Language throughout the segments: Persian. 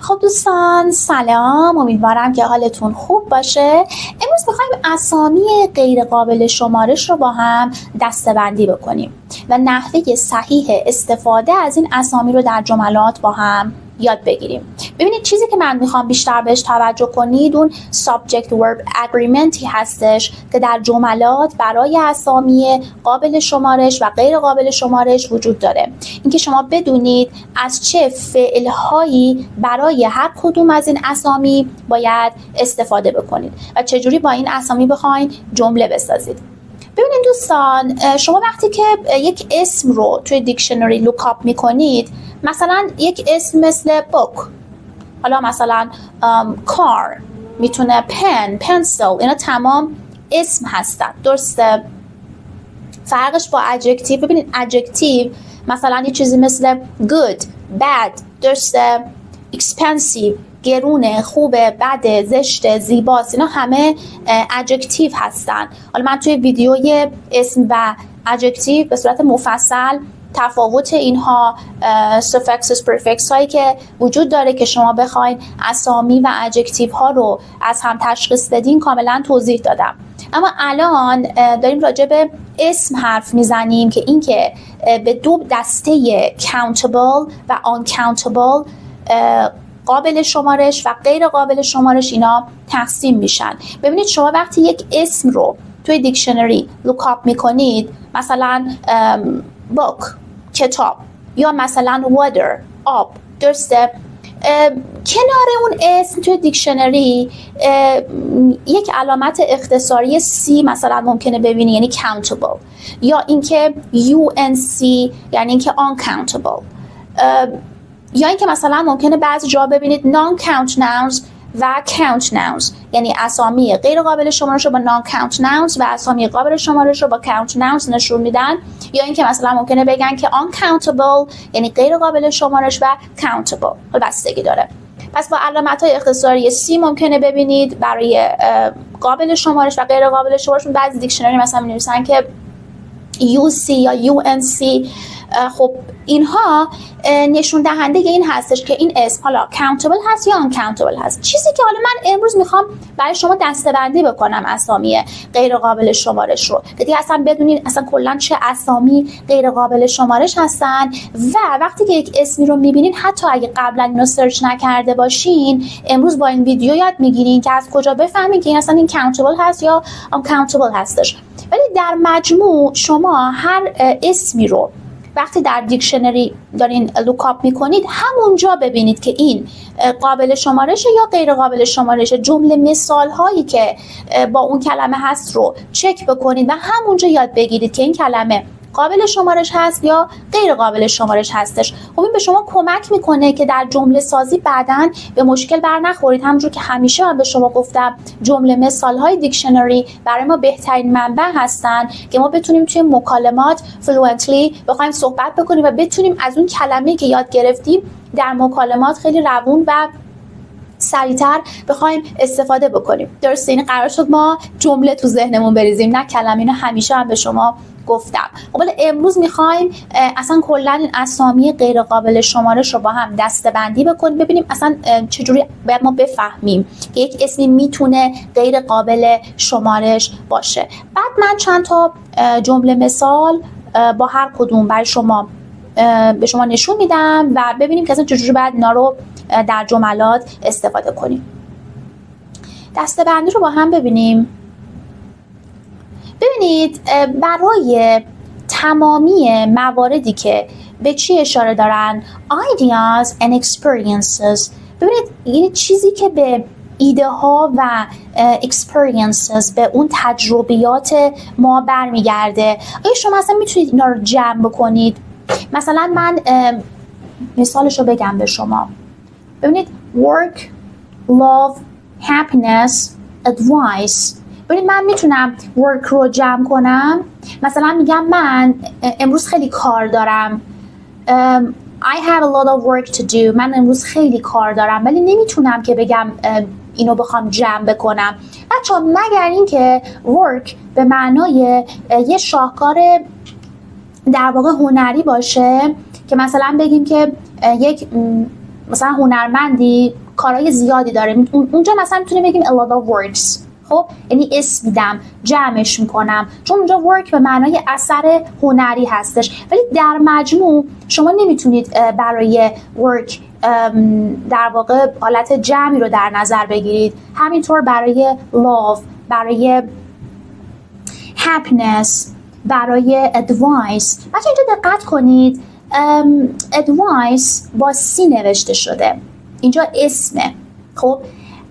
خب دوستان سلام، امیدوارم که حالتون خوب باشه. امروز میخوایم اسامی غیر قابل شمارش رو با هم دسته‌بندی بکنیم و نحوه صحیح استفاده از این اسامی رو در جملات با هم یاد بگیریم. ببینید چیزی که من میخوام بیشتر بهش توجه کنید اون subject verb agreementی هستش که در جملات برای اسامی قابل شمارش و غیر قابل شمارش وجود داره. اینکه شما بدونید از چه فعلهایی برای هر کدوم از این اسامی باید استفاده بکنید و چجوری با این اسامی بخواید جمله بسازید. ببینید دوستان، شما وقتی که یک اسم رو توی دیکشنری لوکاپ میکنید، مثلا یک اسم مثل book، حالا مثلا car، میتونه pen، pencil، اینا تمام اسم هستن، درسته؟ فرقش با adjective، ببینید adjective مثلا یه چیزی مثل good، bad، درسته؟ expensive، گرونه، خوبه، بده، زشته، زیباست، اینا همه adjective هستن. حالا من توی ویدیوی اسم و adjective به صورت مفصل تفاوت اینها، suffixes، prefix هایی که وجود داره که شما بخواین اسامی و adjective ها رو از هم تشخیص بدین کاملا توضیح دادم. اما الان داریم راجع به اسم حرف میزنیم که این که به دو دسته countable و uncountable، قابل شمارش و غیر قابل شمارش، اینا تقسیم میشن. ببینید شما وقتی یک اسم رو توی دیکشنری لوکاپ میکنید، مثلا book، کتاب، یا مثلا water، آب، درسته؟ کنار اون اسم توی دیکشنری یک علامت اختصاری C مثلا ممکنه ببینی، یعنی countable، یا اینکه UNC یعنی اینکه uncountable، یا اینکه مثلا ممکنه بعضی جا ببینید non-count nouns و count nouns، یعنی اسامی غیر قابل شمارش رو با non-count nouns و اسامی قابل شمارش رو با count nouns نشون میدن، یا اینکه مثلا ممکنه بگن که uncountable یعنی غیر قابل شمارش و countable، بستگی داره. پس با علامت‌های اختصاری C ممکنه ببینید برای قابل شمارش و غیر قابل شمارش. بعضی دیکشنری مثلا می‌نویسن که UC یا UNC. خب اینها نشون دهنده این هستش که این اسم حالا countable هست یا uncountable هست. چیزی که حالا من امروز میخوام برای شما دسته‌بندی بکنم اسامی غیر قابل شمارش رو، که دیگه اصلا بدونید اصلا کلا چه اسامی غیر قابل شمارش هستن، و وقتی که یک اسمی رو میبینین حتی اگه قبلا اینو سرچ نکرده باشین، امروز با این ویدیو یاد میگیرین که از کجا بفهمین که این اصلا این countable هست یا uncountable هستش. ولی در مجموع شما هر اسمی رو وقتی در دیکشنری دارین لوکاپ میکنید، همونجا ببینید که این قابل شمارشه یا غیر قابل شمارشه. جمله مثال هایی که با اون کلمه هست رو چک بکنید و همونجا یاد بگیرید که این کلمه قابل شمارش هست یا غیر قابل شمارش هستش. خب این به شما کمک میکنه که در جمله سازی بعداً به مشکل بر نخورید. همونجور که همیشه من به شما گفتم، جمله مثال های دیکشنری برای ما بهترین منبع هستن که ما بتونیم توی مکالمات فلوئنتلی بخوایم صحبت بکنیم و بتونیم از اون کلمه‌ای که یاد گرفتیم در مکالمات خیلی روون و سریعتر بخوایم استفاده بکنیم. درسته؟ این قرار شد ما جمله تو ذهنمون بریزیم، نه کلمه. اینو همیشه هم به شما گفتم. خب امروز میخوایم اصلا کلا این اسامی غیر قابل شمارش رو با هم دسته‌بندی بکنیم، ببینیم اصلا چجوری باید ما بفهمیم که یک اسمی میتونه غیر قابل شمارش باشه. بعد من چند تا جمله مثال با هر کدوم برای شما به شما نشون میدم و ببینیم که اصلا چجوری باید اینا رو در جملات استفاده کنیم. دسته‌بندی رو با هم ببینیم. ببینید برای تمامی مواردی که به چی اشاره دارن، ideas and experiences، ببینید این چیزی که به ایده ها و experiences، به اون تجربیات ما برمیگرده. آیا شما اصلا میتونید اینا رو جمع بکنید؟ مثلا من مثالش رو بگم به شما. ببینید work، love، happiness، advice. ببینید من میتونم work رو جمع کنم. مثلا میگم من امروز خیلی کار دارم. I have a lot of work to do. من امروز خیلی کار دارم، ولی نمیتونم که بگم اینو بخوام جمع بکنم. بچه‌ها مگر اینکه work به معنای یه شاهکار در واقع هنری باشه که مثلا بگیم که یک مثلا هنرمندی کارهای زیادی داره، اونجا مثلا میتونیم بگیم a lot of works. خب یعنی اسم میدم، جمعش میکنم، چون اونجا work به معنای اثر هنری هستش. ولی در مجموع شما نمیتونید برای work در واقع حالت جمعی رو در نظر بگیرید. همینطور برای love، برای happiness، برای advice. بچه اینجا دقت کنید، advice با سی نوشته شده، اینجا اسمه. خب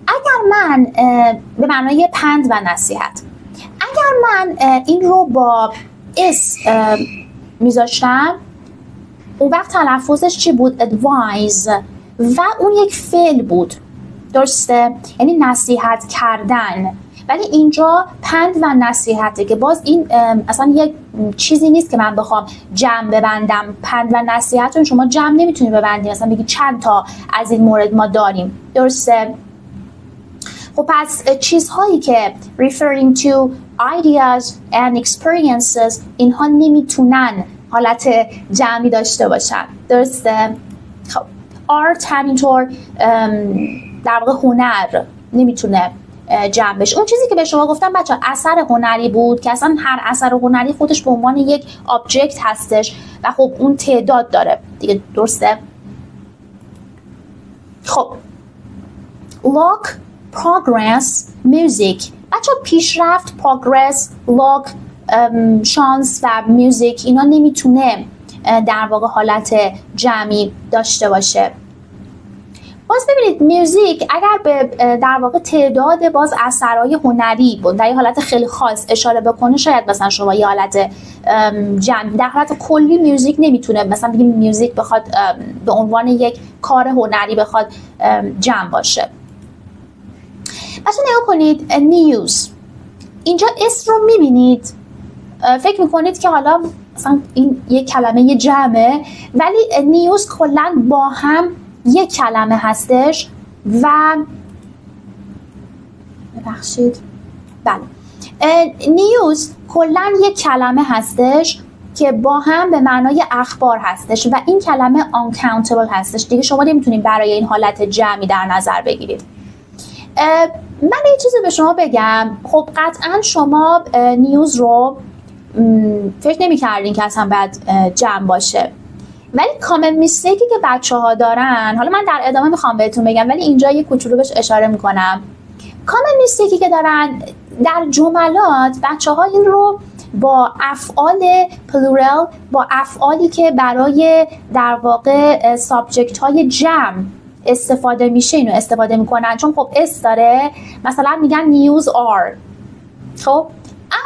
اگر من به معنای پند و نصیحت، اگر من این رو با اسم میذاشتم، اون وقت تلفظش چی بود؟ advise، و اون یک فعل بود، درسته؟ یعنی نصیحت کردن. ولی اینجا پند و نصیحته که باز این اصلا یک چیزی نیست که من بخوام جمع ببندم. پند و نصیحت رو شما جمع نمیتونی ببندی، مثلا بگی چند تا از این مورد ما داریم، درسته؟ خب پس چیزهایی که referring to ideas and experiences، اینها نمیتونن حالت جمعی داشته باشن، درسته؟ خب art همینطور در واقع هنر نمیتونه جمع بشه. اون چیزی که به شما گفتم بچه اثر هنری بود که اصلا هر اثر هنری خودش به عنوان یک آبجکت هستش و خب اون تعداد داره دیگه، درسته؟ خب luck، progress، music. بچه پیشرفت، progress، luck، شانس و music اینا نمیتونه در واقع حالت جمعی داشته باشه. باز ببینید میوزیک اگر به در واقع تعداد باز اثرهای هنری بود در یه حالت خیلی خاص اشاره بکنه، شاید مثلا شما یه حالت جمعی، در حالت کلی میوزیک نمیتونه مثلا بگیم میوزیک بخواد به عنوان یک کار هنری بخواد جمع باشه. مثلا نگاه کنید نیوز، اینجا اسم رو میبینید، فکر میکنید که حالا مثلا این یک کلمه جمعه، ولی نیوز کلا با هم یک کلمه هستش و ببخشید بله نیوز کلا یک کلمه هستش که با هم به معنای اخبار هستش و این کلمه uncountable هستش دیگه، شما نمیتونید برای این حالت جمعی در نظر بگیرید. من یه چیزی به شما بگم، خب قطعا شما نیوز رو فکر نمی کردین که اصلا باید جمع باشه، ولی کامن میستیکی که بچه ها دارن، حالا من در ادامه میخوام بهتون بگم ولی اینجا یه کوچولو بهش اشاره میکنم. کامن میستیکی که دارن در جملات، بچه ها این رو با افعال پلورال، با افعالی که برای در واقع سابجکت های جمع استفاده میشه اینو استفاده میکنن، چون خب اس داره، مثلا میگن نیوز آر. خب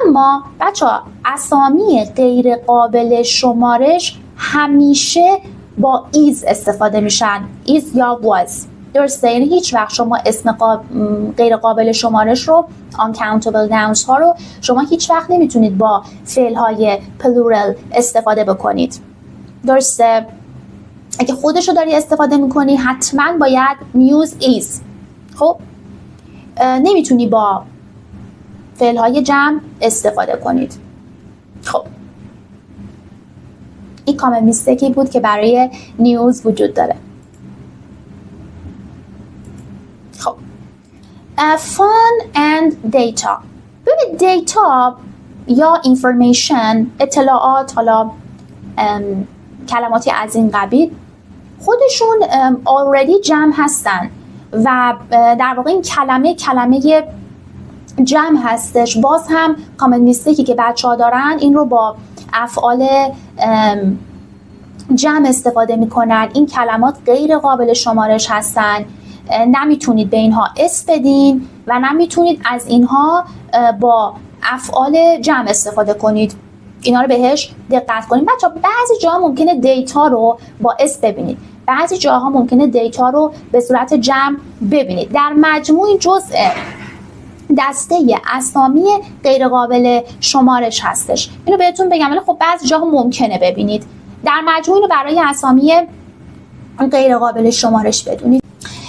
اما بچه ها اسامی غیر قابل شمارش همیشه با ایز استفاده میشن، ایز یا واز، درسته؟ یعنی هیچ وقت شما اسم غیر قابل شمارش رو uncountable nouns ها رو شما هیچ وقت نمیتونید با فعل های پلورال استفاده بکنید، درسته؟ اگه خودش رو داری استفاده میکنی حتما باید نیوز ایز. خب نمیتونی با فعل های جمع استفاده کنید. خب این کامن میستیکی بود که برای نیوز وجود داره. خب fun and data. ببین دیتا یا information، اطلاعات، حالا کلماتی از این قبیل، خودشون already جمع هستن و در واقع این کلمه جمع هستش. باز هم کامن میستیکی که بچه ها دارن این رو با افعال جمع استفاده میکنن. این کلمات غیر قابل شمارش هستن، نمیتونید به اینها اسم بدین و نمیتونید از اینها با افعال جمع استفاده کنید. اینا رو بهش دقت کنید بچه ها. بعضی جاها ممکنه دیتا رو با اسم ببینید، بعضی جاها ممکنه دیتا رو به صورت جمع ببینید. در مجموع جزء دسته اسامی غیر قابل شمارش هستش، اینو بهتون بگم، ولی خب بعضی جاها ممکنه ببینید. در مجموع اینو برای اسامی غیر قابل شمارش بدونید.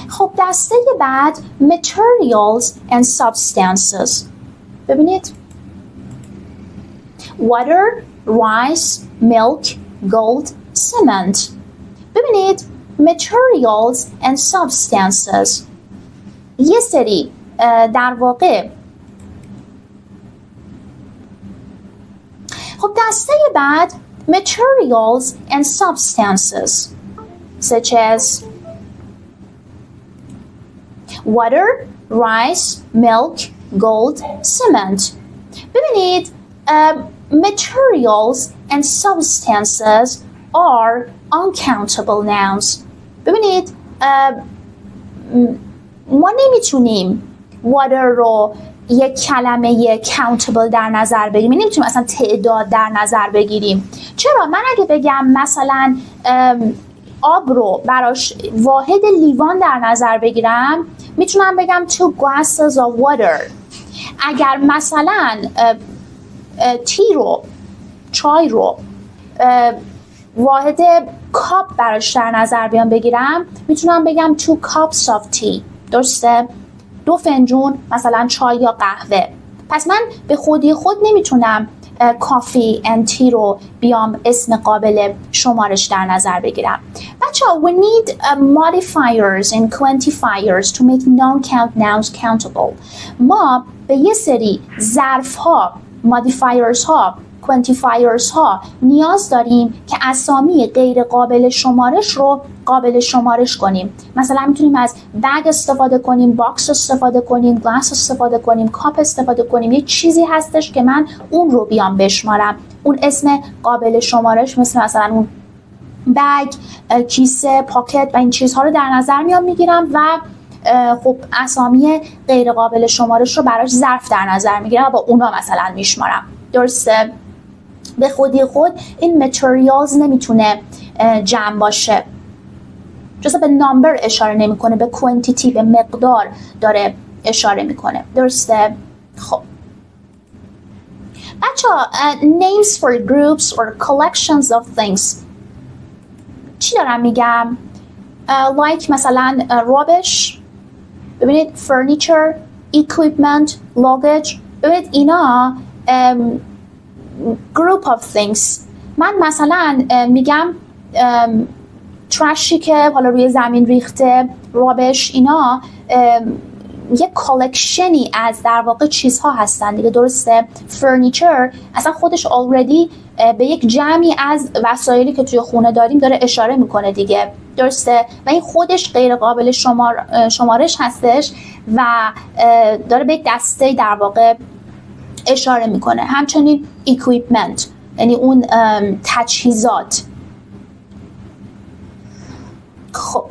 خب دسته بعد materials and substances. ببینید water, rice, milk, gold, cement. ببینید materials and substances. یه سری در واقع خب دسته بعد materials and substances such as water, rice, milk, gold, cement. ببینید materials and substances are uncountable nouns. ببینید ما نمیتونیم water رو یک کلمه countable در نظر بگیریم، نمیتونیم اصلا تعداد در نظر بگیریم. چرا؟ من اگه بگم مثلا آب رو براش واحد لیوان در نظر بگیرم، میتونم بگم 2 glasses of water. اگر مثلا تی رو، چای رو واحد کاپ براش در نظر بیام بگیرم، میتونم بگم 2 cups of tea. درسته؟ 2 فنجون مثلا چای یا قهوه. پس من به خودی خود نمیتونم کافی and tea رو بیام اسم قابل شمارش در نظر بگیرم. بچه‌ها we need modifiers and quantifiers to make non-count nouns countable. ما به یه سری ظرف ها، modifiers ها، quantifiers ها نیاز داریم که اسامی غیر قابل شمارش رو قابل شمارش کنیم. مثلا میتونیم از بگ استفاده کنیم، باکس استفاده کنیم، گلاس استفاده کنیم، کاپ استفاده کنیم. یه چیزی هستش که من اون رو بیام بشمارم، اون اسم قابل شمارش مثلا اون بگ، کیسه، پاکت و این چیزها رو در نظر میگیرم و خب اسامی غیر قابل شمارش رو براش ظرف در نظر میگیرم و با اونا مثلا میشمارم. درسته؟ به خودی خود این materials نمیتونه جمع باشه، جزء به نامبر اشاره نمیکنه، به کوانتیتی، به مقدار داره اشاره میکنه. درسته؟ خب بچه‌ها names for groups or collections of things چی دارم میگم؟ like مثلا rubbish، ببینید furniture، equipment، luggage. ببینید اینا group of things. من مثلا میگم تراشی که حالا روی زمین ریخته، رابش، اینا یه کالکشنی از در واقع چیزها هستن دیگه. درسته؟ فرنیچر اصلا خودش already به یک جمعی از وسایلی که توی خونه داریم داره اشاره میکنه دیگه. درسته؟ و این خودش غیر قابل شمارش هستش و داره به یک دسته در واقع اشاره میکنه. همچنین equipment یعنی اون تجهیزات. خب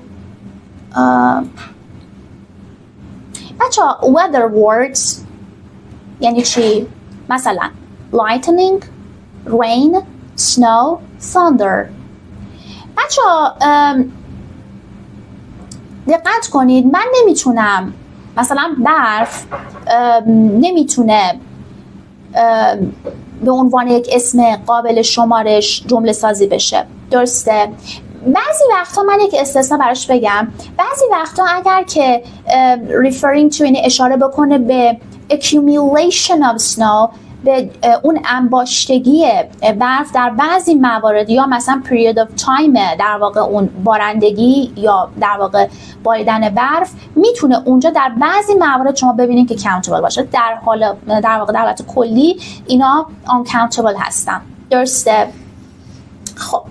بچه‌ها weather words یعنی چی؟ مثلا lightning، rain، snow، thunder. بچه‌ها دقت کنید، من نمیتونم مثلا برف نمیتونه به عنوان یک اسم قابل شمارش جمله سازی بشه. درسته؟ بعضی وقتا من یک استثنا براش بگم. بعضی وقتا اگر که referring to یعنی اشاره بکنه به accumulation of snow، به اون انباشتگی برف در بعضی موارد، یا مثلا period of time در واقع اون بارندگی یا در واقع باریدن برف، میتونه اونجا در بعضی موارد شما ببینید که countable باشه. در واقع در حالت کلی اینا uncountable هستن. درسته؟ خب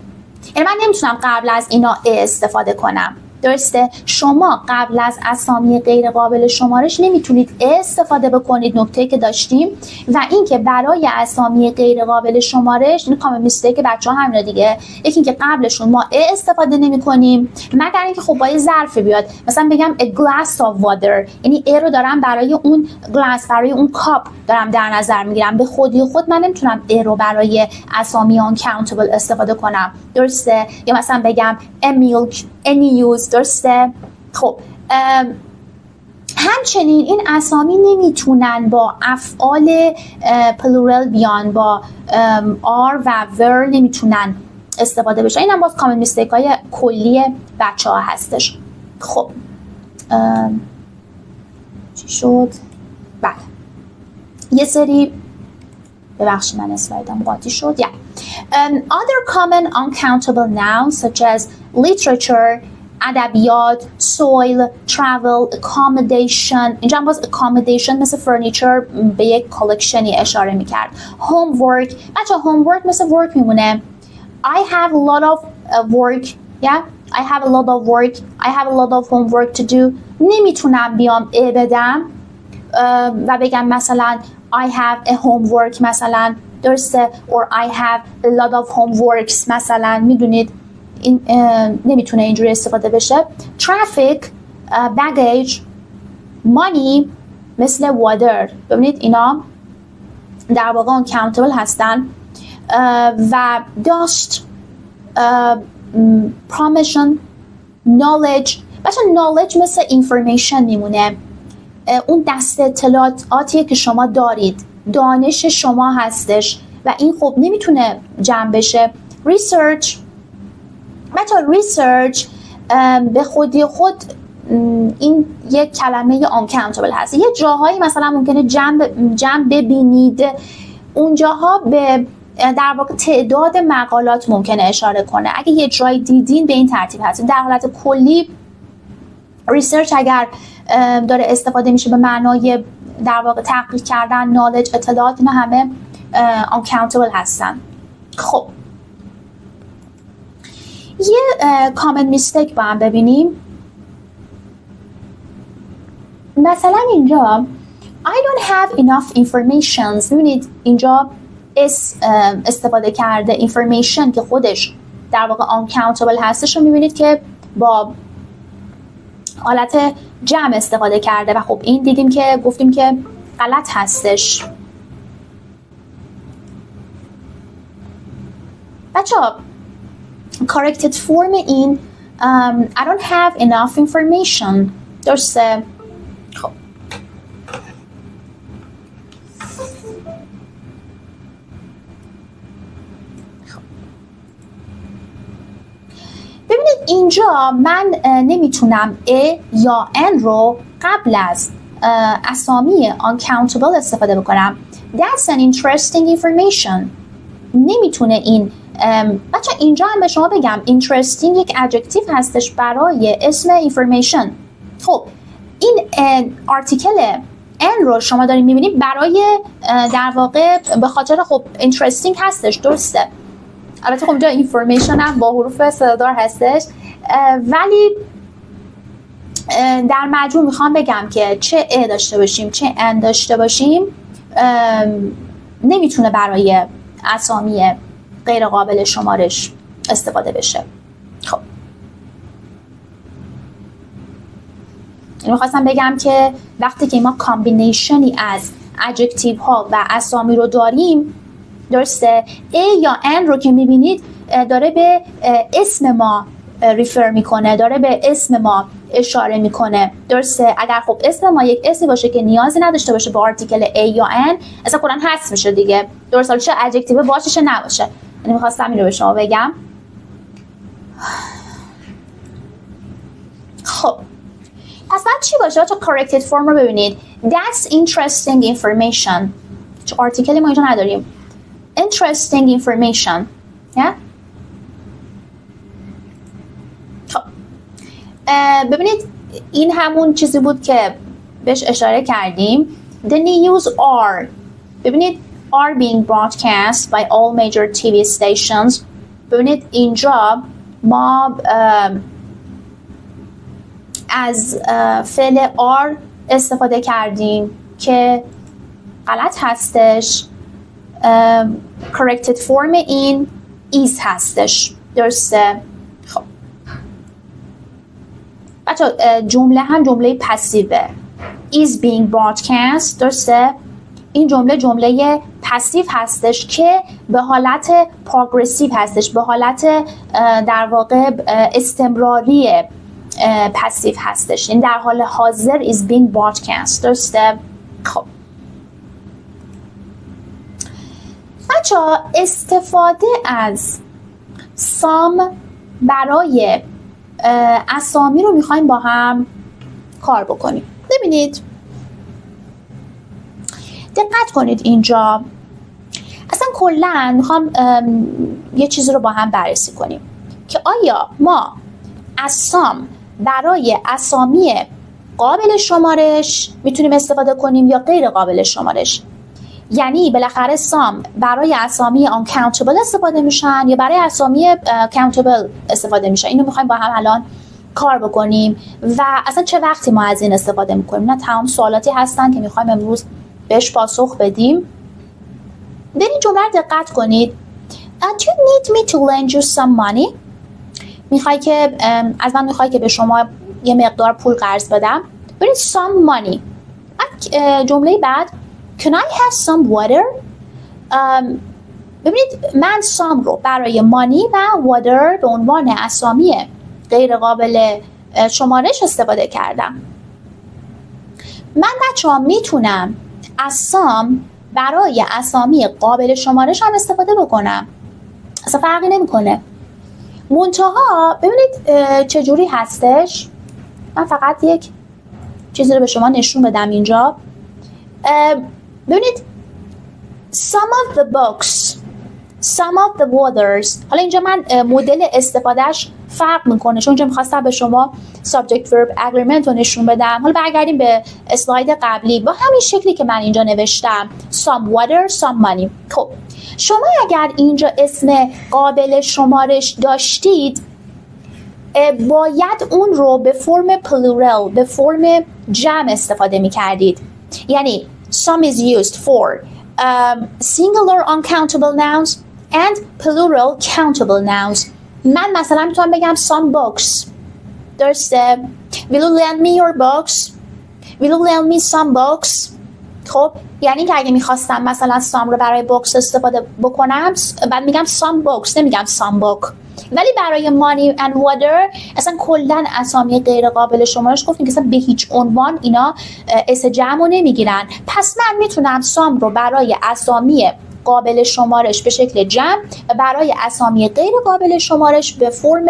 یعنی من نمیتونم قبل از اینا استفاده کنم. درسته؟ شما قبل از اسامی غیر قابل شمارش نمیتونید استفاده بکنید. نکته‌ای که داشتیم و این که برای اسامی غیر قابل شمارش این کامن میستیک بچه‌ها همینه دیگه. یکی اینکه قبلشون ما استفاده نمی‌کنیم مگر اینکه خب با یه ظرف بیاد، مثلا بگم a glass of water، یعنی ا رو دارم برای اون گلاس، برای اون کاپ دارم در نظر میگیرم. به خودی خود من نمیتونم ا رو برای اسامی uncountable استفاده کنم. درسته؟ یا مثلا بگم a milk، any use. درسته؟ خب همچنین این اسامی نمیتونن با افعال پلورال بیان، با آر و ور نمیتونن استفاده بشه. این هم باز کامن میستیک های کلی بچه ها هستش. خب چی شد؟ بله یه سری ببخشید من اسلایدم قاطی شد. Other common uncountable nouns such as literature ادبیات، soil، travel، accommodation. اینجا هم باز accommodation مثل فرنیچر به یک کالکشنی اشاره میکرد. homework، بچه homework مثل work میمونه. I have a lot of work. Yeah, I have a lot of work. I have a lot of homework to do. نمیتونم بیام بدم و بگم مثلا I have a homework مثلا، درسته؟ or I have a lot of homeworks مثلا. میدونید این نمیتونه اینجوری استفاده بشه. traffic، baggage، money مثل water. ببینید اینا در واقع uncountable هستن. و dust، permission، knowledge. بچه knowledge مثل information میمونه. اون دسته اطلاعاتیه که شما دارید، دانش شما هستش و این خب نمیتونه جمع بشه. research، بچه research به خودی خود این یک کلمه uncountable هست. یه جاهایی مثلا ممکنه جمع ببینید، اونجاها به در واقع تعداد مقالات ممکنه اشاره کنه. اگه یه جای دیدین به این ترتیب هست. در حالت کلی ریسرچ اگر داره استفاده میشه به معنای در واقع تحقیق کردن، نالج، اطلاعات، اینا همه uncountable هستن. خب یه کامن میستیک با هم ببینیم. مثلا اینجا I don't have enough information. ببینید اینجا استفاده کرده information که خودش در واقع uncountable هستش رو میبینید که با حالت جمع استفاده کرده و خب این دیدیم که گفتیم که غلط هستش. بچه ها corrected form این I don't have enough information، درسته؟ خب ببینید اینجا من نمیتونم ا یا ان رو قبل از اسامی uncountable استفاده بکنم. That's an interesting information. نمیتونه این بچه اینجا هم به شما بگم interesting یک adjective هستش برای اسم information. خب این آرتیکل ان رو شما دارین میبینید برای در واقع به خاطر خب interesting هستش، درسته؟ البته خب اینجا information هم با حروف صدادار هستش، ولی در مجموع میخوام بگم که چه ا داشته باشیم چه ان داشته باشیم نمیتونه برای اسامی غیر قابل شمارش استفاده بشه. خب این میخواستم بگم که وقتی که ما کامبینیشنی از ادجکتیو ها و اسامی رو داریم، درسته، A یا N رو که میبینید داره به اسم ما ریفر میکنه، داره به اسم ما اشاره میکنه، درسته. اگر خب اسم ما یک اسمی باشه که نیازی نداشته باشه به آرتیکل A یا N، اصلا کلا حذف میشه دیگه، درسته، چه ادجکتیو باشه چه نباشه. یعنی میخواستم اینو به شما بگم. خب پس بعد چی باشه؟ چه corrected form رو ببینید. That's interesting information. چه آرتیکلی ما اینجا نداریم. Interesting information. Yeah? خب ببینید این همون چیزی بود که بهش اشاره کردیم. The news are، ببینید are being broadcast by all major TV stations. ببینید اینجا ما از فعل are استفاده کردیم که غلط هستش. corrected form این is هستش، درسته. خب بچه جمله هم جمله پسیوه، is being broadcast، درسته. این جمله پسیو هستش که به حالت پروگرسیو هستش، به حالت در واقع استمراری پسیو هستش، این در حال حاضر is being broadcast، درسته. خب بچه ها استفاده از some برای اسامی رو میخوایم با هم کار بکنیم. ببینید دقت کنید اینجا اصلا کلا میخوام یه چیزی رو با هم بررسی کنیم که آیا ما از some برای اسامی قابل شمارش میتونیم استفاده کنیم یا غیر قابل شمارش. یعنی بالاخره some برای اسامی uncountable استفاده میشن یا برای اسامی countable استفاده میشن. اینو میخوایم با هم الان کار بکنیم و اصلا چه وقتی ما از این استفاده میکنیم. نه تمام سوالاتی هستن که میخوایم امروز بهش پاسخ بدیم. برین جمله رو دقت کنید. Do you need me to lend you some money؟ از من میخوای که به شما یه مقدار پول قرض بدم. برید some money. جمله بعد Can I have some water؟ ببینید من some رو برای money و water به عنوان اسامی غیر قابل شمارش استفاده کردم. من بچه‌ها میتونم از some برای اسامی قابل شمارش هم استفاده بکنم. اصلا فرقی نمیکنه. منتها ببینید چجوری هستش. من فقط یک چیزی رو به شما نشون بدم اینجا. ببینید some of the books, some of the waters. حالا اینجا من مدل استفادهش فرق میکنه چون اینجا میخواستم به شما subject verb agreement رو نشون بدم. حالا برگردیم به اسلاید قبلی با همین شکلی که من اینجا نوشتم some water, some money. خب شما اگر اینجا اسم قابل شمارش داشتید باید اون رو به فرم plural، به فرم جمع استفاده میکردید. یعنی some is used for singular uncountable nouns and plural countable nouns. من مثلا میتونم بگم some books. درسته؟ Will you lend me your books? Will you lend me some books? خب یعنی که اگه میخواستم مثلا some رو برای books استفاده بکنم بعد میگم some books نمیگم some book. ولی برای money and water اصلا کلا اسامی غیر قابل شمارش گفتیم که اصلا به هیچ عنوان اینا اس جمع رو نمیگیرن. پس من میتونم some رو برای اسامی قابل شمارش به شکل جمع و برای اسامی غیر قابل شمارش به فرم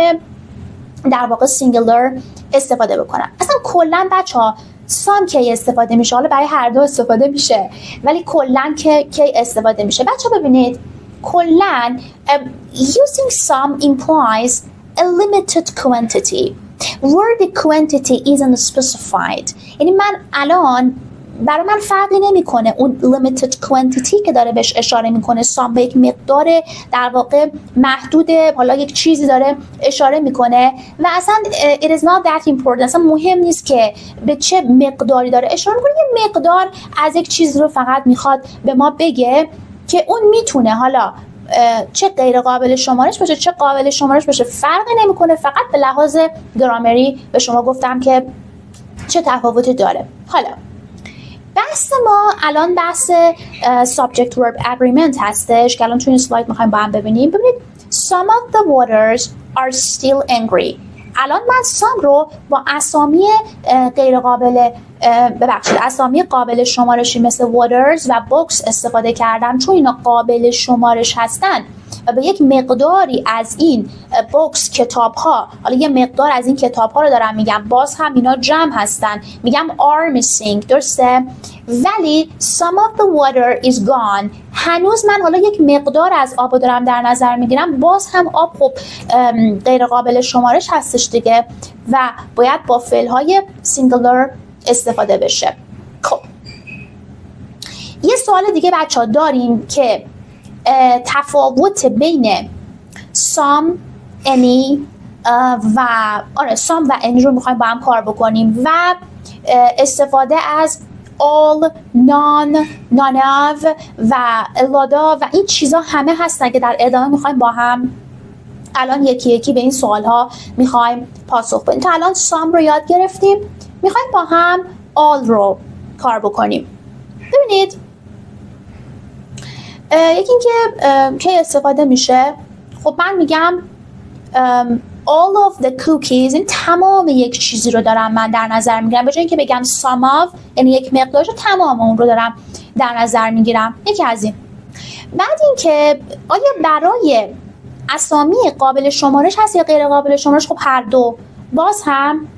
در واقع سینگولر استفاده بکنم. اصلا کلا بچه‌ها some کی استفاده میشه؟ حالا برای هر دو استفاده میشه ولی کلا کی استفاده میشه؟ بچه‌ها ببینید کلا using some implies a limited quantity where the quantity isn't specified. یعنی من الان برای من فرقی نمیکنه اون limited quantity که داره بهش اشاره میکنه some به یک مقدار در واقع محدود، حالا یک چیزی داره اشاره میکنه و اصلا it is not that important. اصلا مهم نیست که به چه مقداری داره اشاره میکنه. یه مقدار از یک چیز رو فقط میخواد به ما بگه که اون میتونه حالا چه غیر قابل شمارش باشه چه قابل شمارش باشه فرقی نمیکنه. فقط به لحاظ گرامری به شما گفتم که چه تفاوتی داره. حالا بحث ما الان بحث subject verb agreement هستش که الان توی این سلاید میخوایم با هم ببینیم. ببینید some of the waters are still angry. الان من some رو با اسامی غیر قابل اسامی قابل شمارشی مثل waters و books استفاده کردم چون اینا قابل شمارش هستن و به یک مقداری از این بوکس کتاب ها، حالا یه مقدار از این کتاب ها رو دارم میگم، باز هم اینا جمع هستن، میگم are missing. درسته؟ ولی some of the water is gone. هنوز من حالا یک مقدار از آب رو دارم در نظر میگیرم، باز هم آب خب غیر قابل شمارش هستش دیگه و باید با فعل های singular استفاده بشه. خب یه سوال دیگه بچه ها داریم که تفاوت بین some, any و some و any رو میخوایم با هم کار بکنیم و استفاده از all, none, none of و لادا و این چیزا همه هستن که در ادامه میخوایم با هم الان یکی یکی به این سوال ها میخوایم پاسخ بدیم. تا الان some رو یاد گرفتیم، میخوایم با هم all رو کار بکنیم. ببینید یکی اینکه کی استفاده میشه. خب من میگم all of the cookies، این تمام یک چیزی رو دارم من در نظر میگیرم، به جای اینکه بگم some of یعنی یک مقدارش رو تمام اون رو دارم در نظر میگیرم. یکی از این. بعد اینکه آیا برای اسامی قابل شمارش هست یا غیر قابل شمارش؟ خب هر دو. باز هم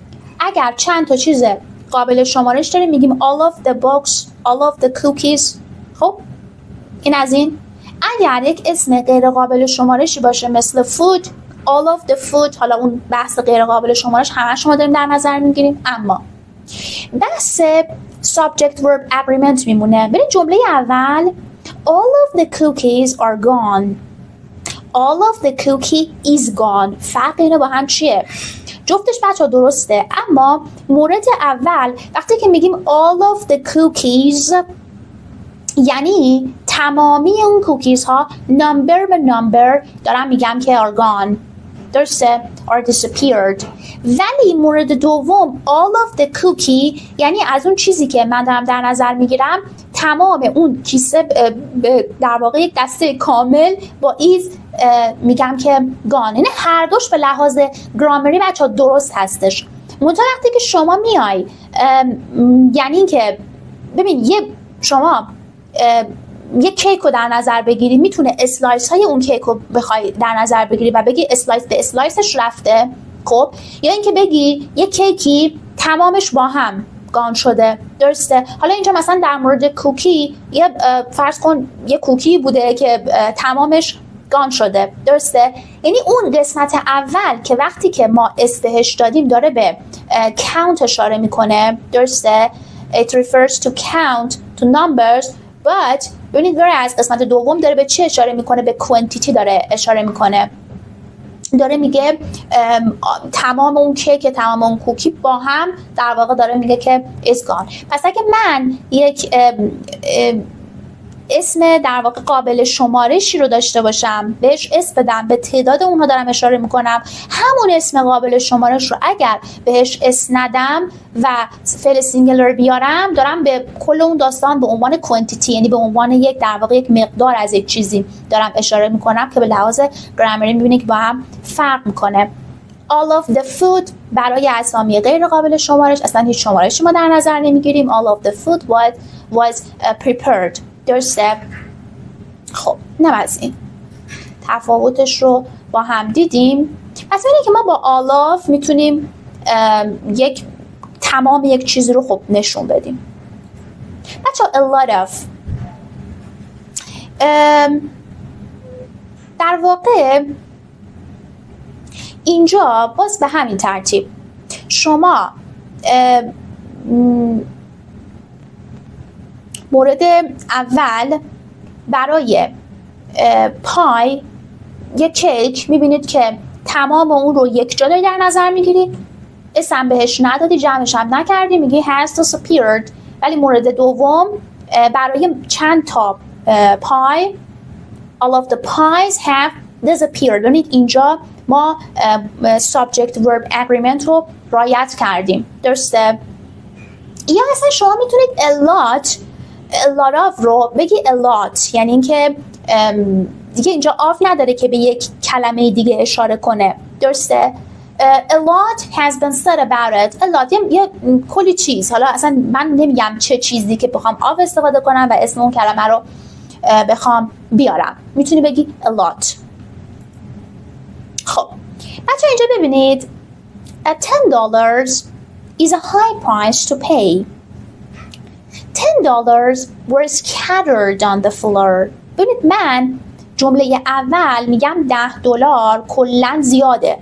اگر چند تا چیز قابل شمارش داریم میگیم all of the books، all of the cookies. خب این از این. اگر یک اسم غیر قابل شمارشی باشه مثل food all of the food، حالا اون بحث غیر قابل شمارش همه شما داریم در نظر میگیریم. اما بحث subject verb agreement میمونه. ببین جمله اول all of the cookies are gone، all of the cookie is gone، فرق اینا با هم چیه؟ جفتش بچه ها درسته، اما مورد اول وقتی که میگیم all of the cookies یعنی تمامی اون کوکیز ها نمبر به نمبر دارم میگم که are gone، درسته؟ are disappeared. ولی مورد دوم all of the cookie یعنی از اون چیزی که من دارم در نظر میگیرم تمام اون کیسه در واقع یک دسته کامل با is میگم که gone. یعنی هر دوش به لحاظ گرامری بچه ها درست هستش. منتها وقتی که شما میای یعنی این که ببین شما یک کیک رو در نظر بگیری، میتونه اسلایس های اون کیک رو بخوای در نظر بگیری و بگی اسلایس به اسلایسش رفته، خب، یا اینکه بگی یک کیکی تمامش با هم گان شده، درسته؟ حالا اینجا مثلا در مورد کوکی فرض کن یه کوکی بوده که تمامش گان شده، درسته؟ یعنی اون قسمت اول که وقتی که ما بهش دادیم داره به count اشاره میکنه، درسته؟ It refers to count to numbers but ببینید از قسمت دوم داره به چه اشاره میکنه؟ به quantity داره اشاره میکنه، داره میگه تمام اون کیک تمام اون کوکی با هم در واقع داره میگه که is gone. پس اگه من یک اسم در واقع قابل شمارشی رو داشته باشم بهش اسم بدم، به تعداد اونها دارم اشاره میکنم، همون اسم قابل شمارش رو اگر بهش اسم ندم و فعل سینگولر بیارم دارم به کل اون داستان به عنوان کوانتیتی یعنی به عنوان یک در واقع یک مقدار از یک چیزی دارم اشاره میکنم که به لحاظ گرامری میبینید که با هم فرق میکنه. all of the food برای اسامی غیر قابل شمارش اصلا هیچ شمارشی ما در نظر نمیگیریم. all of the food was prepared، درسته؟ خب اینم از این تفاوتش رو با هم دیدیم. پس اینه که ما با all of میتونیم تمام یک چیزی رو خب نشون بدیم. بچه a lot of در واقع اینجا باز به همین ترتیب شما مورد اول برای پای یک کیک میبینید که تمام اون رو یک جا در نظر میگیرید، اسم بهش ندادی، جمعش هم نکردی، میگی has disappeared. ولی مورد دوم برای چند تا پای all of the pies have disappeared. ببینید اینجا ما subject verb agreement رو رعایت کردیم، درسته؟ یا اصلا شما میتونید a lot of رو بگی a lot، یعنی اینکه دیگه اینجا آف نداره که به یک کلمه دیگه اشاره کنه، درسته؟ a lot has been said about it. a lot یه کلی چیز، حالا اصلا من نمیگم چه چیزی که بخوام آف استفاده کنم و اسم اون کلمه رو بخوام بیارم، میتونی بگی a lot. خب بچه اینجا ببینید $10 is a high price to pay. $10 were scattered on the floor. ببینید من جمله اول میگم $10 کلن زیاده،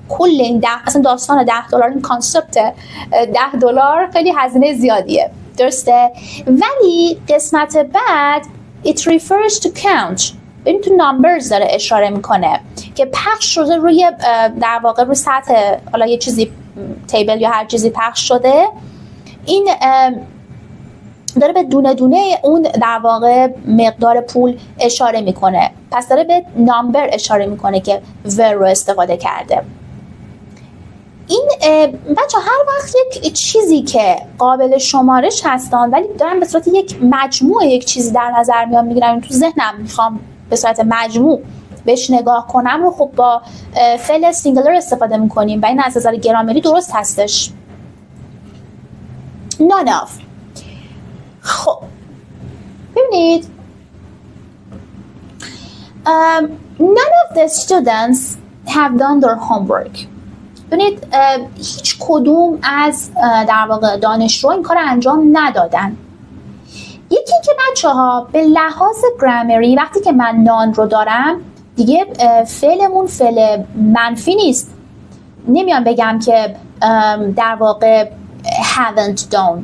کل این اصلا داستان $10 این کانسپت $10 خیلی هزینه زیادیه، درسته؟ ولی قسمت بعد it refers to count، ببین تو numbers داره اشاره میکنه که پخش شده روی در واقع روی سطح حالا یه چیزی تیبل یا هر چیزی پخش شده، این داره به دونه دونه اون در واقع مقدار پول اشاره میکنه، پس داره به نامبر اشاره میکنه که ور رو استفاده کرده. این بچه هر وقت یک چیزی که قابل شمارش هستن ولی دارم به صورت یک مجموعه یک چیزی در نظر میگیرم، تو ذهنم میخوام به صورت مجموع بهش نگاه کنم رو خب با فعل سینگولر استفاده میکنیم و این از نظر گرامری درست هستش. none of. خب ببینید none of the students have done their homework. ببینید هیچ کدوم از در واقع دانشجو این کار انجام ندادن. یکی که بچه ها به لحاظ گرامری وقتی که من نان رو دارم دیگه فعلمون فعل منفی نیست. نمیام بگم که در واقع haven't done.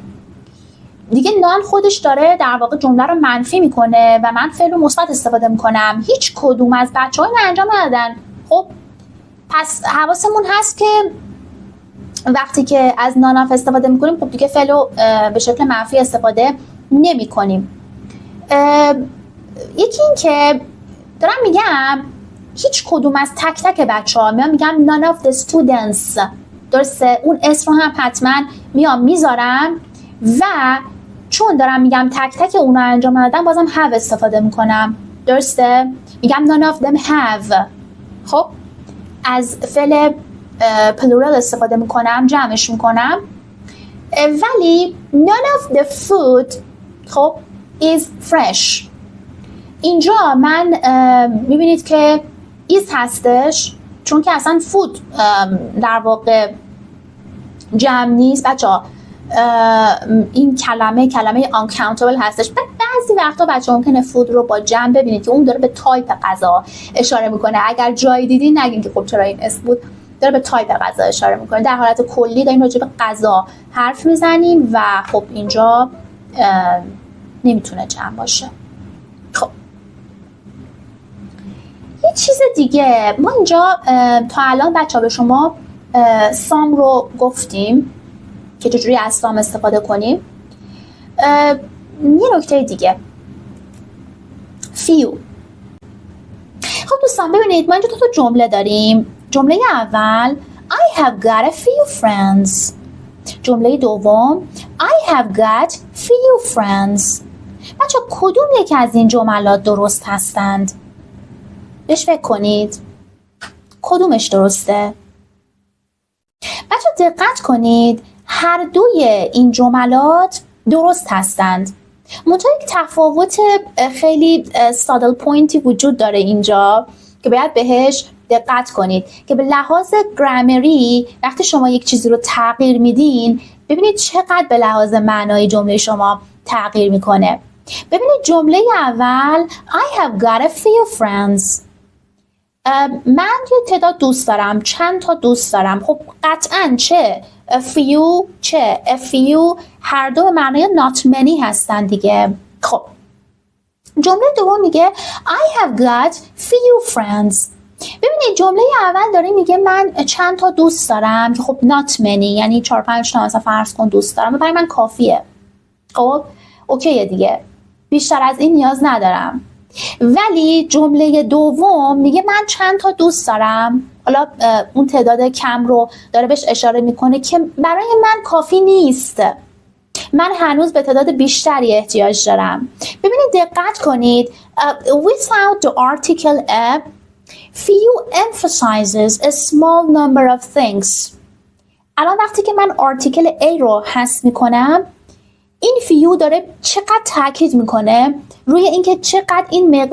دیگه none خودش داره در واقع جمله رو منفی میکنه و من فعل مثبت استفاده میکنم. هیچ کدوم از بچه‌ها اینو انجام ندادن. خب پس حواسمون هست که وقتی که از none of استفاده میکنیم خب دیگه فعل رو به شکل منفی استفاده نمیکنیم. یکی این که دارم میگم هیچ کدوم از تک تک بچه‌ها میگم none of the students، درسته؟ اون اسم رو هم حتما میذارم و چون دارم میگم تک تک اون رو انجام ندادم بازم have استفاده میکنم، درسته؟ میگم none of them have. خب از فعل plural استفاده میکنم، جمعش میکنم. ولی none of the food خب is fresh. اینجا من میبینید که is هستش چون که اصلا food در واقع جمع نیست بچه‌ها. این کلمه uncountable هستش. بعضی وقتا بچه ممکنه food رو با جمع ببینید که اون داره به تایپ غذا اشاره میکنه. اگر جایی دیدین نگین که خب چرا این اسم بود، داره به تایپ غذا اشاره میکنه. در حالت کلی داریم راجع به غذا حرف میزنیم و خب اینجا نمیتونه جمع باشه. خب یه چیز دیگه ما اینجا تا الان بچه ها به شما سام رو گفتیم که چجوری از سام استفاده کنیم. یه نکته دیگه few. خب دوستان ببینید ما اینجا دو تا جمله داریم. جمله اول I have got a few friends. جمله دوم I have got few friends. بچه کدوم یکی از این جملات درست هستند؟ بهش فکر کنید کدومش درسته؟ بچه دقت کنید هر دوی این جملات درست هستند. منتها یک تفاوت خیلی سادل پوینتی وجود داره اینجا که باید بهش دقت کنید که به لحاظ گرامری وقتی شما یک چیزی رو تغییر میدین ببینید چقدر به لحاظ معنای جمله شما تغییر میکنه. ببینید جمله اول I have got a few friends. من یه تعداد دوست دارم، چند تا دوست دارم. خب قطعاً چه few چه a few هر دو به معنای not many هستن دیگه. خب جمله دوم میگه I have got few friends. ببینید جمله اول داره میگه من چند تا دوست دارم که خب not many یعنی 4-5 تا مثلا فرض کن دوست دارم، برای من کافیه. خب اوکیه دیگه، بیشتر از این نیاز ندارم. ولی جمله دوم میگه من چند تا دوست دارم، حالا اون تعداد کم رو داره بهش اشاره میکنه که برای من کافی نیست، من هنوز به تعداد بیشتری احتیاج دارم. ببینید دقت کنید without the article a few emphasizes a small number of things. الان وقتی که من article a رو حذف میکنم این فیو داره چقدر تاکید میکنه روی اینکه چقدر این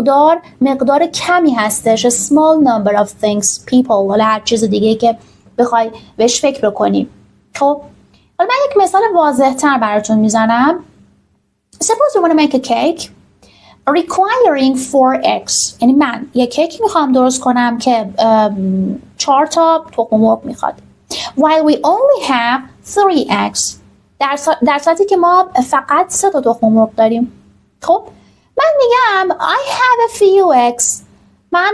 مقدار کمی هستش. small number of things people ولی هر چیز دیگه که بخوای بهش فکر بکنی. خب حالا من یک مثال واضح تر براتون میزنم. suppose you want to make a cake requiring 4 eggs. یعنی من یک کیک میخوام درست کنم که 4 تا تخم مرغ میخواد. while we only have 3 eggs. در صورتی که ما فقط 3 تا تخم مرغ داریم. خب من میگم I have a few eggs. من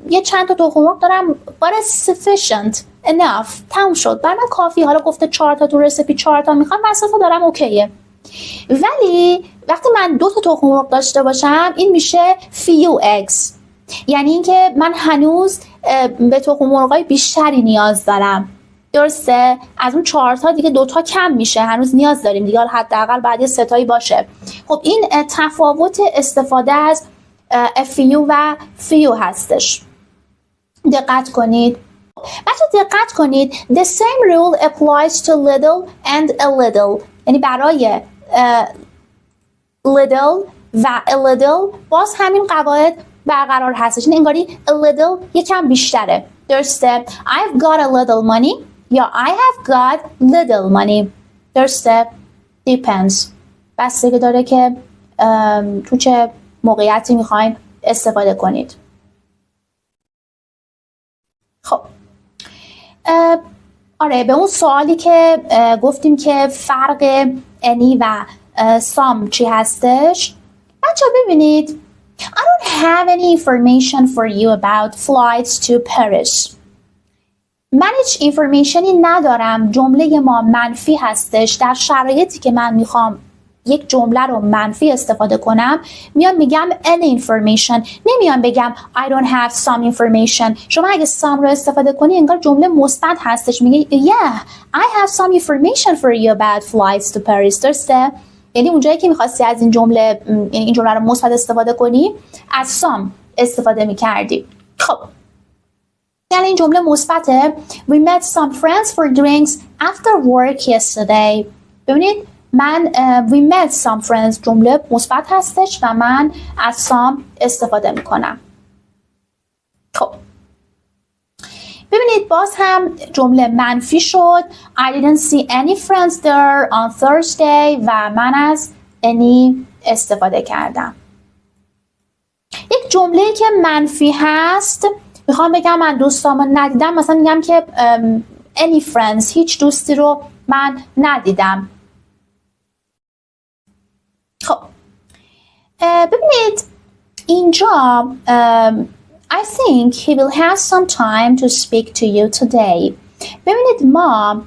یه چند تا تخم مرغ دارم but it's sufficient enough. تموم شد، برای من کافی. حالا گفته 4 تا تو رسیپی 4 تا میخوام، من 3 تا دارم اوکیه. ولی وقتی من 2 تا تخم مرغ داشته باشم این میشه few eggs، یعنی اینکه من هنوز به تخم مرغای بیشتری نیاز دارم. درسته؟ از اون 4 تا دیگه 2 تا کم میشه، هنوز نیاز داریم دیگه، حداقل بعد 3 تایی باشه. خب این تفاوت استفاده از few و few هستش. دقت کنید. بچه دقت کنید the same rule applies to little and a little. یعنی برای little و a little باز همین قواعد برقرار هستش. این انگاری a little یکم بیشتره. درسته؟ I've got a little money یا I have got little money. درسته؟ depends. بستگی داره که تو چه موقعیتی میخواین استفاده کنید. خب آره، به اون سوالی که گفتیم که فرق any و some چی هستش. بچه ببینید I don't have any information for you about flights to Paris. من هیچ اینفورمیشنی ندارم. جمله ما منفی هستش. در شرایطی که من میخوام یک جمله رو منفی استفاده کنم میام میگم any information، نمیام بگم I don't have some information. شما اگه some رو استفاده کنی انگار جمله مثبت هستش، میگه yeah I have some information for you about flights to Paris. درسته؟ یعنی اونجایی که میخواستی از این جمله رو مثبت استفاده کنی از some استفاده میکردی. خب یعنی این جمله مثبته. We met some friends for drinks after work yesterday. ببینید من we met some friends جمله مثبت هستش و من از some استفاده میکنم. خب ببینید باز هم جمله منفی شد. I didn't see any friends there on Thursday و من از any استفاده کردم. یک جمله که منفی هست میخوام بگم من دوستامو ندیدم، مثلا میگم که any friends، هیچ دوستی رو من ندیدم. خب ببینید اینجا I think he will have some time to speak to you today. ببینید ما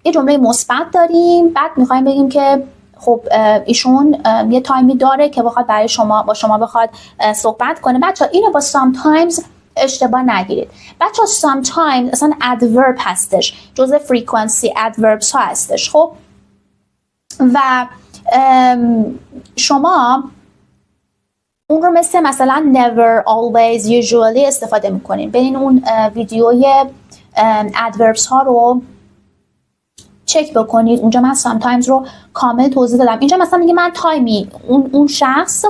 یه جمله مثبت داریم، بعد میخوایم بگیم که خب ایشون یه تایمی داره که بخواد برای شما با شما بخواد صحبت کنه. بچه اینو با sometimes اشتباه نگیرید. بچه sometimes اصلا adverb هستش، جزء frequency adverbs ها هستش. خب و شما اون رو مثلا never, always, usually استفاده میکنین. برین اون ویدیوی adverbs ها رو چک بکنید، اونجا من sometimes رو کامل توضیح دادم. اینجا مثلا میگه من تایمی، اون شخص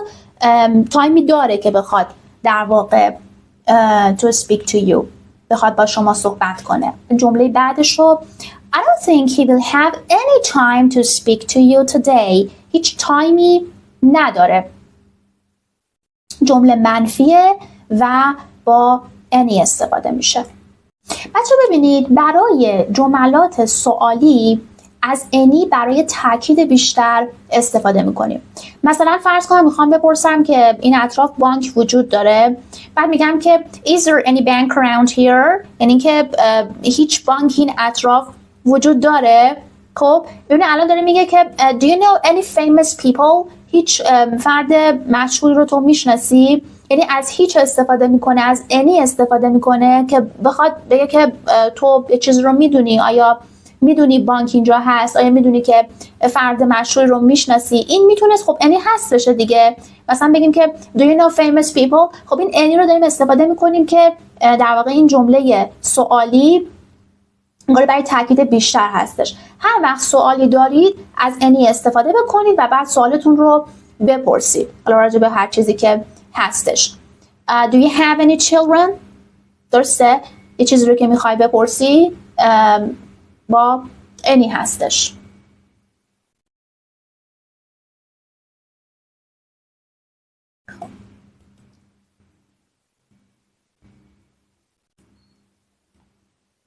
تایمی داره که بخواد در واقع to speak to you، بخواد با شما صحبت کنه. جمله بعدش رو I don't think he will have any time to speak to you today. هیچ تایمی نداره. جمله منفیه و با any استفاده میشه. بچه ببینید برای جملات سوالی از any برای تاکید بیشتر استفاده میکنیم. مثلا فرض کنم میخوام بپرسم که این اطراف بانک وجود داره، بعد میگم که is there any bank around here، یعنی که هیچ بانک این اطراف وجود داره. خب ببینید الان داره میگه که do you know any famous people، هیچ فرد مشهوری رو تو میشناسی، یعنی از هیچ استفاده میکنه، از any استفاده میکنه که بخواد بگه که تو یه چیز رو میدونی، آیا میدونی بانک اینجا هست، آیا میدونی که فرد مشهوری رو میشناسی. این میتونست خب any هست بشه دیگه. مثلا بگیم که do you know famous people، خب این any رو داریم استفاده میکنیم که در واقع این جمله سوالی برای تاکید بیشتر هستش. هر وقت سوالی دارید از any استفاده بکنید و بعد سوالتون رو بپرسید، حالا راجع به هر چیزی که هستش. Do you have any children؟ درسته؟ یه چیزی رو که میخوای بپرسی با any هستش.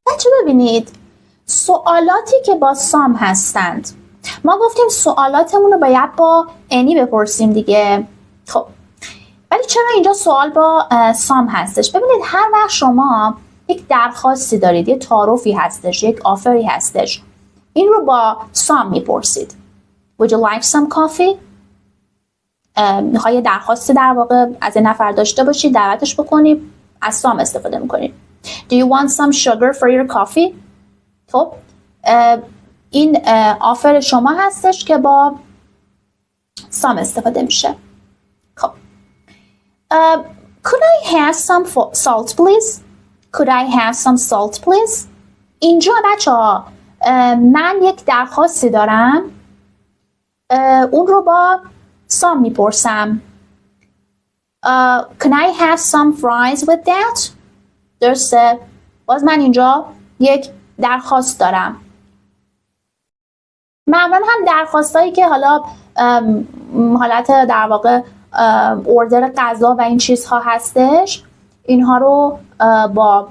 بچه ببینید سوالاتی که با some هستند، ما گفتیم سوالاتمون رو باید با any بپرسیم دیگه. خب ولی چرا اینجا سوال با some هستش؟ ببینید هر وقت شما یک درخواستی دارید، یک تعارفی هستش، یک آفری هستش، این رو با some میپرسید. Would you like some coffee؟ میخوای یه درخواستی در واقع از یه نفر داشته باشید، دعوتش بکنید، از some استفاده میکنید. Do you want some sugar for your coffee؟ خب این آفر شما هستش که با some استفاده میشه. خب Could I have some salt please؟ Could I have some salt please؟ اینجا بچه ها من یک درخواستی دارم، اون رو با some میپرسم. Can I have some fries with that؟ درسته؟ باز من اینجا یک درخواست دارم. معمولا هم درخواستایی که حالا حالت در واقع اوردر غذا و این چیزها هستش، اینها رو با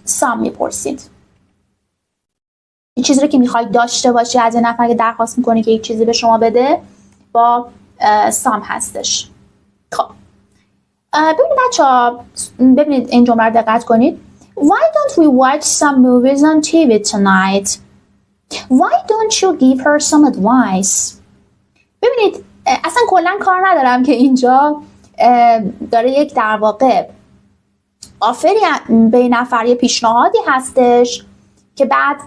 some میپرسید. این چیزی رو که میخواید داشته باشی از یه نفر که درخواست میکنی که یک چیزی به شما بده با some هستش. خب ببینید بچه‌ها، ببینید این جمله رو دقت کنید. Why don't we watch some movies on TV tonight? Why don't you give her some advice? ببینید اصلا کلا کار ندارم که اینجا داره یک در واقع آفری به نفر پیشنهادی هستش که بعد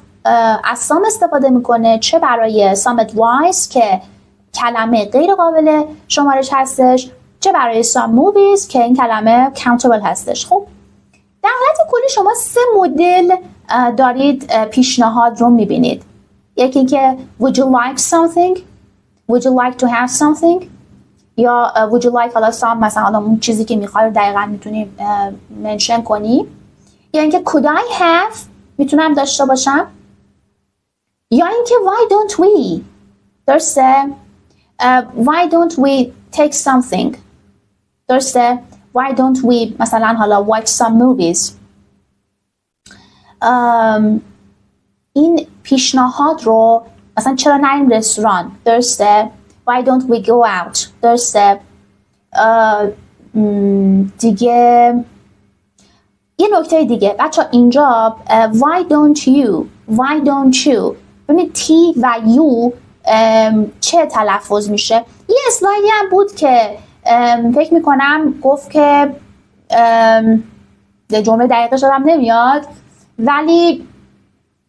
از سام استفاده میکنه، چه برای some advice که کلمه غیر قابل شمارش هستش، چه برای some movies که این کلمه countable هستش. خب در حالت کلی شما 3 مدل دارید پیشنهاد رو میبینید. یکی اینکه would you like something, would you like to have something، یا would you like حالا some مثلا حالا اون چیزی که میخوای رو دقیقا میتونی منشن کنی، یا اینکه could I have میتونم داشته باشم، یا اینکه why don't we، درسته؟ why don't we take something، درسته؟ why don't we مثلا حالا watch some movies. این پیشنهاد رو مثلا چرا نریم رستوران، درسته؟ why don't we go out، درسته؟ دیگه یه نکته دیگه بچه اینجا why don't you ببینید T و U چه تلفظ میشه. یه اسلایدی هم بود که فکر میکنم گفت که جمله دقیقش هم نمیاد، ولی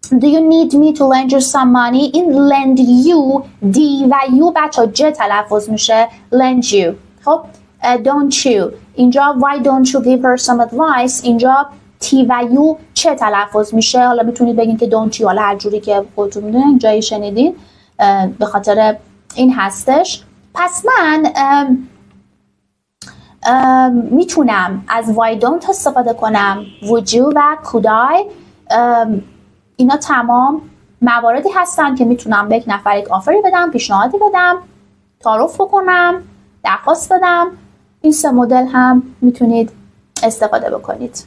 do you need me to lend you some money، این lend you D و U بچه ج تلفظ میشه lend you. خب don't you اینجا why don't you give her some advice، اینجا T و U چه تلفظ میشه. حالا میتونید بگین که don't you، حالا هر جوری که خودتون میدونین جایی شنیدین به خاطر این هستش. پس من میتونم از why don't استفاده کنم، would you و could I. اینا تمام مواردی هستن که میتونم به یک نفر یک آفری بدم، پیشنهادی بدم، تعارف بکنم، درخواست بدم. این 3 مدل هم میتونید استفاده بکنید.